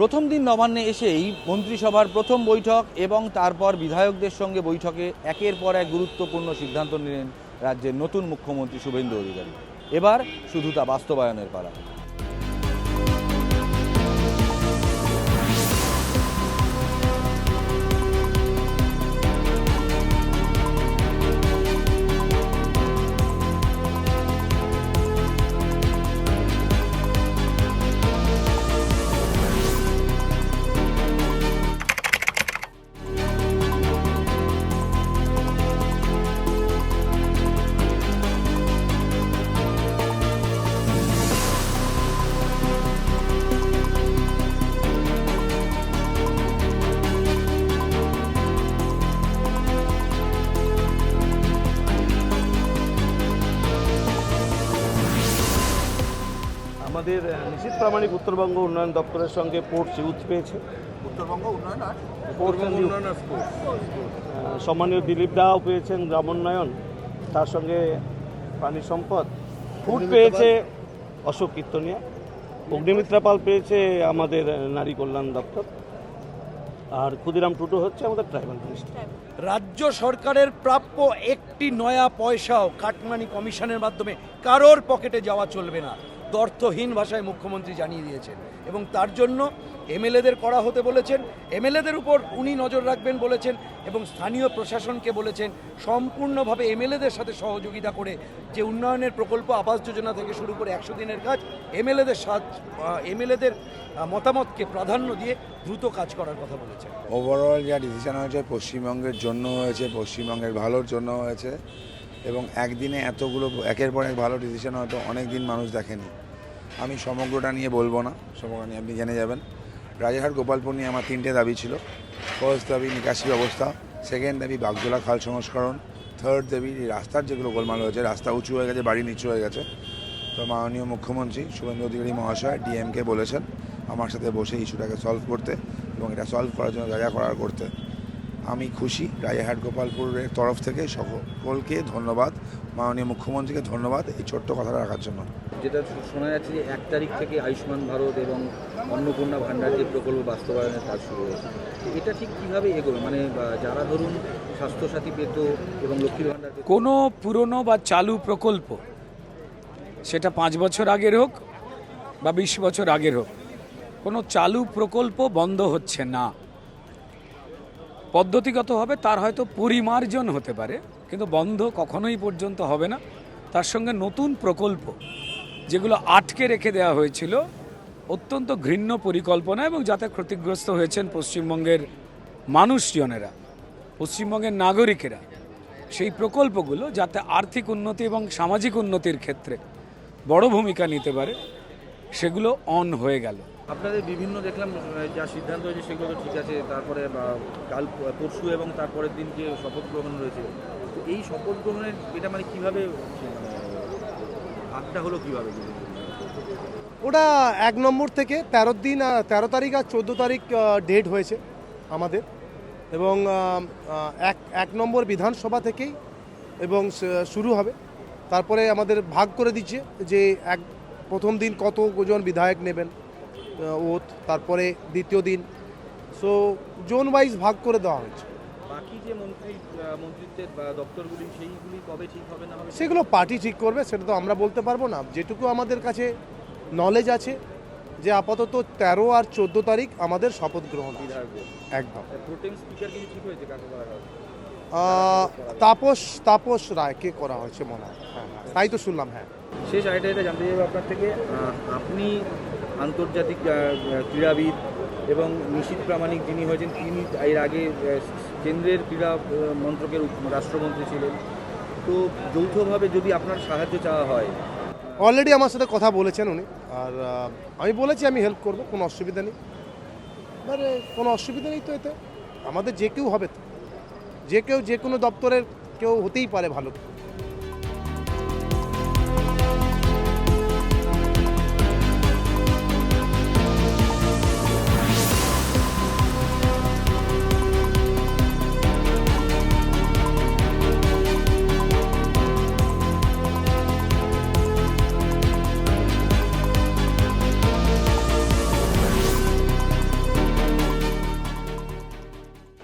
প্রথম দিন নবান্নে এসেই মন্ত্রিসভার প্রথম বৈঠক এবং তারপর বিধায়কদের সঙ্গে বৈঠকে একের পর এক গুরুত্বপূর্ণ সিদ্ধান্ত নিলেন রাজ্যের নতুন মুখ্যমন্ত্রী শুভেন্দু অধিকারী। এবার শুধু তা বাস্তবায়নের পালা। আমাদের নিশীথ প্রামাণিক উত্তরবঙ্গ উন্নয়ন দপ্তরের সঙ্গে পোর্ট ইউথ পেয়েছে। উত্তরবঙ্গ উন্নয়ন সম্মানীয় দিলীপ দাও পেয়েছেন গ্রামোন্নয়ন, তার সঙ্গে প্রাণী সম্পদ। ফুড পেয়েছে অশোক কীর্তনিয়া, অগ্নিমিত্রা পাল পেয়েছে আমাদের নারী কল্যাণ দপ্তর, আর ক্ষুদিরাম টুটু হচ্ছে আমাদের ট্রাইবাল মিনিস্টার। রাজ্য সরকারের প্রাপ্য একটি নয়া পয়সাও কাটমানি কমিশনের মাধ্যমে কারোর পকেটে যাওয়া চলবে না, অর্থহীন ভাষায় মুখ্যমন্ত্রী জানিয়ে দিয়েছেন। এবং তার জন্য এমএলএদের করা হতে বলেছেন, এমএলএদের উপর উনি নজর রাখবেন বলেছেন, এবং স্থানীয় প্রশাসনকে বলেছেন সম্পূর্ণভাবে এমএলএদের সাথে সহযোগিতা করে যে উন্নয়নের প্রকল্প আবাস যোজনা থেকে শুরু করে 100 দিনের কাজ এমএলএদের মতামতকে প্রাধান্য দিয়ে দ্রুত কাজ করার কথা বলেছেন। ওভারঅল যা ডিসিশন হয়েছে পশ্চিমবঙ্গের জন্য হয়েছে, পশ্চিমবঙ্গের ভালোর জন্য হয়েছে, এবং একদিনে এতগুলো একের পর এক ভালো ডিসিশন হয়তো অনেক দিন মানুষ দেখেনি। আমি সমগ্রটা নিয়ে বলবো না, সমগ্র নিয়ে আপনি জেনে যাবেন। রাজারহাট গোপালপুর নিয়ে আমার 3টে দাবি ছিল। ফার্স্ট দাবি নিকাশি ব্যবস্থা, সেকেন্ড দাবি বাগজোলা খাল সংস্করণ, থার্ড দাবি রাস্তার যেগুলো গোলমাল হয়েছে, রাস্তা উঁচু হয়ে গেছে, বাড়ি নিচু হয়ে গেছে। তো মাননীয় মুখ্যমন্ত্রী শুভেন্দু অধিকারী মহাশয় ডিএমকে বলেছেন আমার সাথে বসে ইস্যুটাকে সলভ করতে এবং এটা সলভ করার জন্য যা যা করার করতে। আমি খুশি। রাজারহাট গোপালপুরের তরফ থেকে সকলকে ধন্যবাদ, মাননীয় মুখ্যমন্ত্রীকে ধন্যবাদ এই ছোট্ট কথাটা রাখার জন্য। যেটা শোনা যাচ্ছে যে 1 তারিখ থেকে আয়ুষ্মান ভারত এবং অন্নপূর্ণা ভাণ্ডার যে প্রকল্প বাস্তবায়নের কাজ শুরু হয়েছে, এটা ঠিক কীভাবে এগোবে? মানে যারা ধরুন স্বাস্থ্যসাথী পেত এবং লক্ষ্মী ভাণ্ডার, কোনো পুরনো বা চালু প্রকল্প, সেটা 5 বছর আগের হোক বা 20 বছর আগের হোক, কোনো চালু প্রকল্প বন্ধ হচ্ছে না। পদ্ধতিগতভাবে তার হয়তো পরিমার্জন হতে পারে, কিন্তু বন্ধ কখনোই পর্যন্ত হবে না। তার সঙ্গে নতুন প্রকল্প যেগুলো আটকে রেখে দেওয়া হয়েছিল, অত্যন্ত ঘৃণ্য পরিকল্পনা, এবং যাতে ক্ষতিগ্রস্ত হয়েছেন পশ্চিমবঙ্গের মানুষজনেরা, পশ্চিমবঙ্গের নাগরিকেরা, সেই প্রকল্পগুলো যাতে আর্থিক উন্নতি এবং সামাজিক উন্নতির ক্ষেত্রে বড় ভূমিকা নিতে পারে, সেগুলো অন হয়ে গেল। আপনাদের বিভিন্ন দেখলাম যা সিদ্ধান্ত হয়েছে সেগুলো তো ঠিক আছে, তারপরে কাল পরশু এবং তারপরের দিন যে শপথ গ্রহণ রয়েছে, তো এই শপথ গ্রহণের এটা মানে কীভাবে ভাগটা হলো কীভাবে? ওটা 1 নম্বর থেকে 13 তারিখ আর 14 তারিখ ডেট হয়েছে আমাদের, এবং 1 নম্বর বিধানসভা থেকেই এবং শুরু হবে। তারপরে আমাদের ভাগ করে দিচ্ছে যে প্রথম দিন কতজন বিধায়ক নেবেন ওথ, তারপরে দ্বিতীয় দিন, সো জোন ওয়াইজ ভাগ করে দেওয়া হয়েছে। বাকি যে মন্ত্রিত্বের দপ্তরগুলি সেইগুলি কবে ঠিক হবে না হবে সেগুলো পার্টি ঠিক করবে, সেটা তো আমরা বলতে পারবো না। যেটুকু আমাদের কাছে নলেজ আছে যে আপাতত 13 আর 14 তারিখ আমাদের শপথ গ্রহণ একদম। প্রোটেম স্পিকার কিছু ঠিক হয়েছে কাকে করা হবে? তাপস রায়কে করা হয়েছে মনে হয়, হ্যাঁ তাই তো শুনলাম। হ্যাঁ, শেষ এটা জানতে চাইবো আপনার থেকে, আপনি আন্তর্জাতিক ক্রীড়াবিদ এবং নিশীথ প্রামাণিক যিনি হয়েছেন, তিনি এর আগে কেন্দ্রের ক্রীড়া মন্ত্রকের রাষ্ট্রমন্ত্রী ছিলেন, তো যৌথভাবে যদি আপনার সাহায্য চাওয়া হয়? অলরেডি আমার সাথে কথা বলেছেন উনি, আর আমি বলেছি আমি হেল্প করব, কোনো অসুবিধা নেই। মানে কোনো অসুবিধা নেই তো, এতে আমাদের যে কেউ হবে, তো যে কোনো দপ্তরের কেউ হতেই পারে ভালো।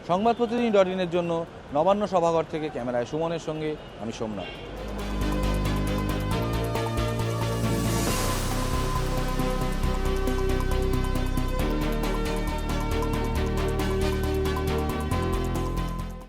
সংবাদ প্রতিদিন .in-এর জন্য নবান্ন সভাঘর থেকে ক্যামেরায় সুমনের সঙ্গে আমি সোমনাথ।